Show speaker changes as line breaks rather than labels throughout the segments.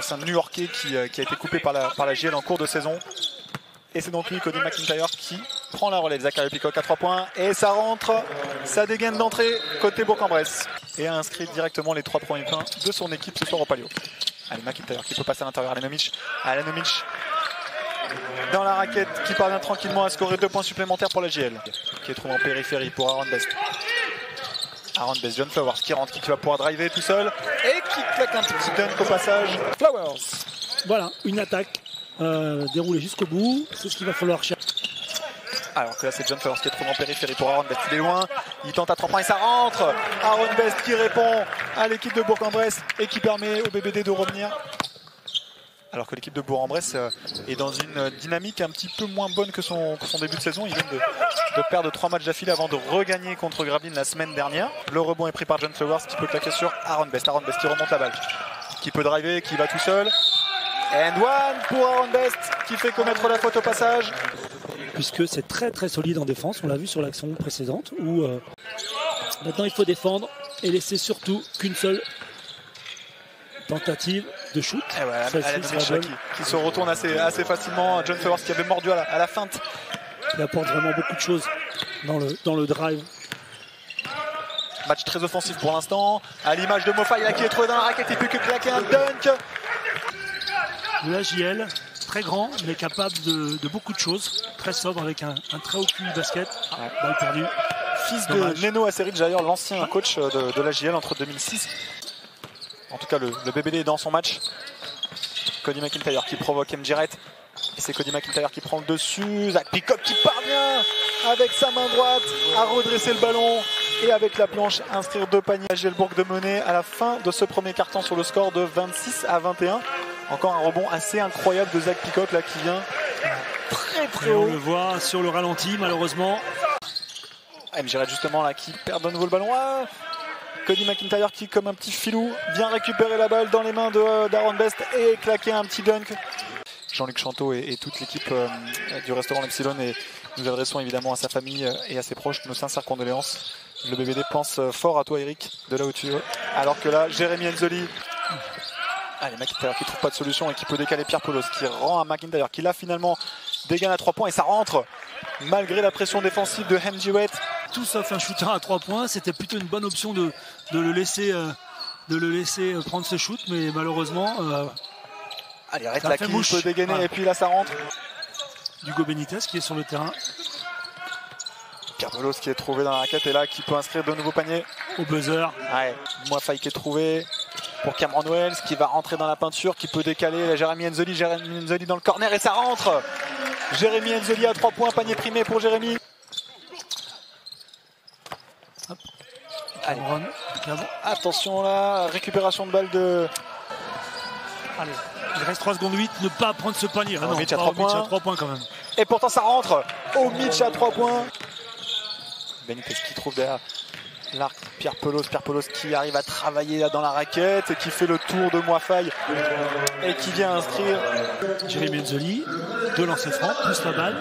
C'est un New-Yorkais qui a été coupé par la JL en cours de saison. Et c'est donc lui, Cody McIntyre, qui prend la relève. Zachary Peacock à 3 points. Et ça rentre, ça dégaine d'entrée côté Bourg-en-Bresse. Et a inscrit directement les 3 premiers points de son équipe ce soir au Palio. Allez, McIntyre qui peut passer à l'intérieur. Alenomic dans la raquette, qui parvient tranquillement à scorer 2 points supplémentaires pour la JL. Qui est trouvé en périphérie pour Aaron Best. Aaron Best, John Flowers qui rentre, qui va pouvoir driver tout seul. Et qui claque un petit dunk au passage. Flowers.
Voilà, une attaque déroulée jusqu'au bout. C'est ce qu'il va falloir chercher.
Alors que là c'est John Flowers qui est trouvé en périphérie pour Aaron Best. Il est loin, il tente à 3 points et ça rentre. Aaron Best qui répond à l'équipe de Bourg-en-Bresse et qui permet au BBD de revenir. Alors que l'équipe de Bourg-en-Bresse est dans une dynamique un petit peu moins bonne que son début de saison. Ils viennent de perdre 3 matchs d'affilée avant de regagner contre Gravelines la semaine dernière. Le rebond est pris par John Flowers qui peut claquer sur Aaron Best. Aaron Best qui remonte la balle, qui peut driver, qui va tout seul. And one pour Aaron Best qui fait commettre la faute au passage.
Puisque c'est très très solide en défense, on l'a vu sur l'action précédente où maintenant il faut défendre et laisser surtout qu'une seule tentative de shoot.
Et ouais, qui se retourne assez facilement. John Flowers qui avait mordu à la feinte.
Il apporte vraiment beaucoup de choses dans le drive.
Match très offensif pour l'instant, à l'image de Mofaï là qui est trouvé dans la raquette, il peut que claquer un dunk.
Le JL, très grand mais capable de beaucoup de choses, très sobre avec un très haut QI basket. Balle perdue.
Fils de Neno Aceric, d'ailleurs l'ancien coach de la JL entre 2006. En tout cas le BBD est dans son match. Cody McIntyre qui provoque MJ Rett. Et c'est Cody McIntyre qui prend le dessus. Zach Peacock qui parvient avec sa main droite à redresser le ballon. Et avec la planche, inscrire 2 paniers à Gielbourg de mener à la fin de ce premier quart-temps sur le score de 26-21. Encore un rebond assez incroyable de Zach Peacock là qui vient très haut.
On le voit sur le ralenti malheureusement.
MJ Rett justement là qui perd de nouveau le ballon. Cody McIntyre qui, comme un petit filou, vient récupérer la balle dans les mains d'Aaron Best et claquer un petit dunk. Jean-Luc Chanteau et toute l'équipe du restaurant L'Epsilon, et nous adressons évidemment à sa famille et à ses proches nos sincères condoléances. Le BBD pense fort à toi Eric, de là où tu es. Alors que là, Jérémy Enzoli. Allez, McIntyre qui trouve pas de solution et qui peut décaler Pierre Paulos, qui rend à McIntyre, qui là finalement dégaine à 3 points et ça rentre malgré la pression défensive de MJ Rett.
Tout sauf un shooter à 3 points, c'était plutôt une bonne option de le laisser prendre ce shoot, mais malheureusement
allez, Rett là qui peut dégainer. Voilà. Et puis là ça rentre.
Hugo Benitez qui est sur le terrain.
Pierre Paulos qui est trouvé dans la raquette et là qui peut inscrire de nouveaux paniers.
Au buzzer.
Ouais, Moafaï qui est trouvé pour Cameron Wells qui va rentrer dans la peinture, qui peut décaler. Jérémy Enzoli dans le corner et ça rentre. Jérémy Enzoli à 3 points, panier primé pour Jérémy. Allez. Attention là, récupération de balle de...
Allez, il reste 3 secondes 8, ne pas prendre ce panier. Ah non,
Mitch à 3 points.
À 3 points quand même.
Et pourtant ça rentre. Mitch à 3 points. Benitez qui trouve derrière l'arc Pierre Paulos qui arrive à travailler là dans la raquette et qui fait le tour de Moafaï et qui vient inscrire.
Jérémy Enzoli, 2 lancers francs, plus la balle.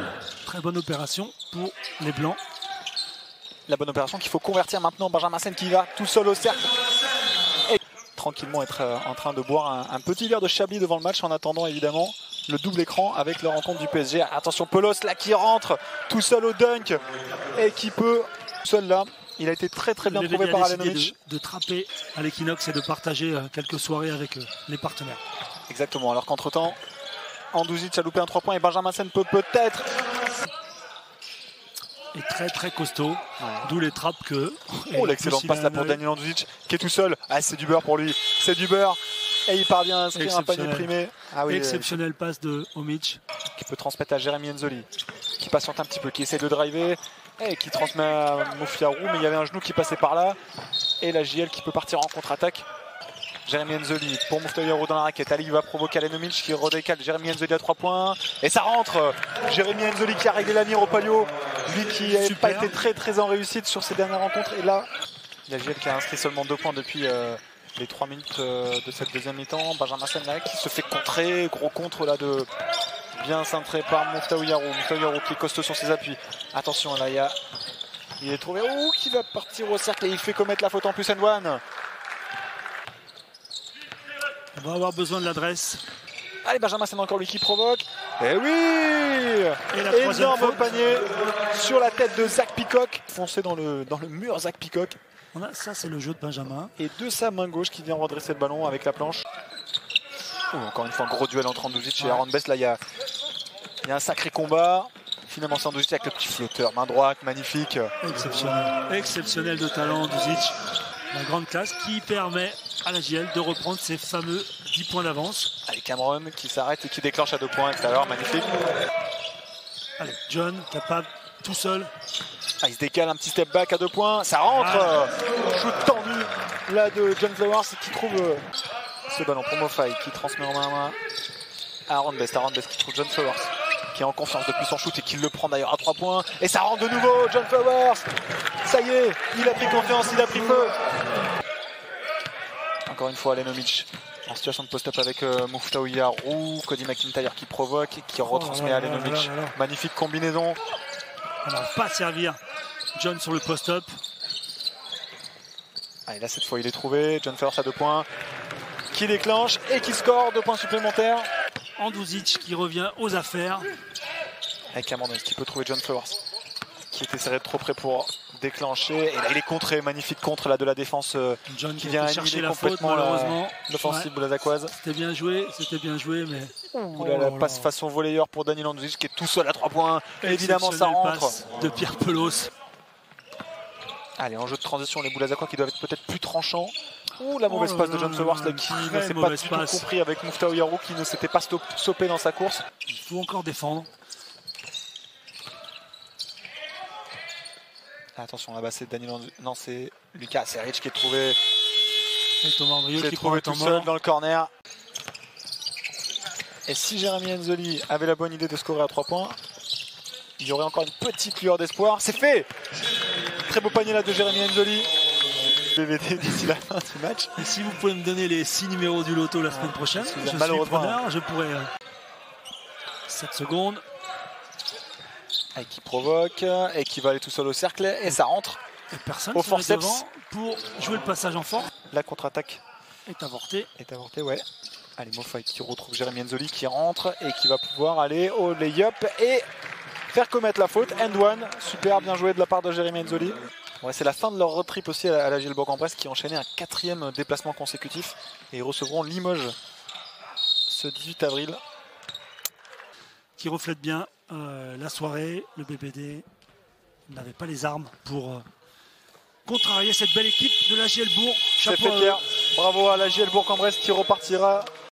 Très bonne opération pour les Blancs.
La bonne opération qu'il faut convertir maintenant. Benjamin Sen qui va tout seul au cercle et tranquillement être en train de boire un petit verre de Chablis devant le match en attendant évidemment le double écran avec la rencontre du PSG. Attention Paulos là qui rentre tout seul au dunk et qui peut tout seul là. Il a été très bien trouvé par Alenomic.
De trapper à l'Equinox et de partager quelques soirées avec les partenaires.
Exactement, alors qu'entre temps Andouzic a loupé un 3 points et Benjamin Sen peut peut-être.
Et très costaud, d'où les trappes que...
Oh l'excellente passe là pour Daniel Andouzic qui est tout seul. Ah c'est du beurre pour lui, c'est du beurre. Et il parvient à inscrire un panier primé. Ah oui,
exceptionnelle passe de Omic.
Qui peut transmettre à Jérémy Enzoli, qui patiente un petit peu, qui essaie de driver. Et qui transmet à Mofiarou, mais il y avait un genou qui passait par là. Et la JL qui peut partir en contre-attaque. Jérémy Enzoli pour Mofiarou dans la raquette. Ali va provoquer Alenomic qui redécale Jérémy Enzoli à 3 points. Et ça rentre. Jérémy Enzoli qui a réglé la mire au palio. Lui qui n'a pas été très en réussite sur ses dernières rencontres. Et là, la JL qui a inscrit seulement 2 points depuis les 3 minutes de cette deuxième mi-temps. Benjamin Sen là qui se fait contrer. Gros contre là de... Bien cintré par Mouftaou Yarou qui est costaud sur ses appuis. Attention là, il est trouvé. Qui va partir au cercle et il fait commettre la faute en plus N1.
On va avoir besoin de l'adresse.
Allez, Benjamin, c'est encore lui qui provoque. Et oui!
Et la troisième
énorme
faute.
panier sur la tête de Zach Peacock. Foncé dans le mur, Zach Peacock.
Ça, c'est le jeu de Benjamin.
Et de sa main gauche qui vient redresser le ballon avec la planche. Oh, encore une fois, un gros duel entre Anduzic et Aaron Best. Là, il y a un sacré combat. Finalement, c'est Anduzic avec le petit flotteur. Main droite, magnifique.
Exceptionnel. Exceptionnel de talent, Anduzic. La grande classe qui permet à la JL de reprendre ses fameux 10 points d'avance.
Allez, Cameron qui s'arrête et qui déclenche à 2 points extérieur. Magnifique.
Allez, John, capable, tout seul.
Ah, il se décale un petit step back à 2 points. Ça rentre. Shoot tendu là de John Flowers qui trouve ce ballon pour Mofai qui transmet en main à main à Aaron Best. Aaron Best qui trouve John Flowers qui est en confiance depuis son shoot et qui le prend d'ailleurs à 3 points. Et ça rentre de nouveau. John Flowers. Ça y est, il a pris confiance, il a pris feu. Encore une fois, Alenomic en situation de post-up avec Mouftao Yarou, Cody McIntyre qui provoque et qui retransmet à Alenomic. Magnifique combinaison.
On n'a pas à servir John sur le post-up.
Allez, là cette fois il est trouvé. John Flowers à 2 points. Qui déclenche et qui score 2 points supplémentaires.
Anduzic qui revient aux affaires.
Avec Cameron qui peut trouver John Flowers. Qui était serré de trop près pour déclencher. Et là il est contré. Magnifique contre là, de la défense
John
qui vient
chercher la faute
complètement
malheureusement.
L'offensive blazacoise.
C'était bien joué, mais...
Ouh là, la passe façon volleyeur pour Daniel Anduzic qui est tout seul à 3 points. Évidemment ça rentre.
Passe de Pierre Pelos.
Allez, en jeu de transition, les Boulazacois qui doivent être peut-être plus tranchants. Ouh, la mauvaise passe de John Flowers là, qui ne s'est pas du tout compris avec Mouftao Yarou qui ne s'était pas stoppé dans sa course.
Il faut encore défendre.
Attention, là-bas c'est Daniel non, c'est Lucas Seric qui est trouvé.
Et Thomas Andrieux qui
trouvé
prend
tout seul dans le corner. Et si Jérémy Enzoli avait la bonne idée de scorer à 3 points, il y aurait encore une petite lueur d'espoir. C'est fait! Très beau panier là de Jérémy Enzoli. BVD d'ici la fin du match.
Et si vous pouvez me donner les 6 numéros du loto la semaine prochaine, je suis preneur, je pourrais... 7 secondes.
Et qui provoque et qui va aller tout seul au cercle et ça rentre.
Et personne
au
se met
forceps
devant pour jouer le passage en force.
La contre-attaque
est avortée.
Ouais. Allez, Mofai qui retrouve Jérémy Enzoli qui rentre et qui va pouvoir aller au lay-up et faire commettre la faute. End one, super bien joué de la part de Jérémy Enzoli. Ouais, c'est la fin de leur road trip aussi à la JL Bourg-en-Bresse qui enchaînait un 4e déplacement consécutif et ils recevront Limoges ce 18 avril.
Qui reflète bien la soirée. Le BBD n'avait pas les armes pour contrarier cette belle équipe de la JL Bourg.
Chapeau, Pierre. Bravo à la JL Bourg-en-Bresse qui repartira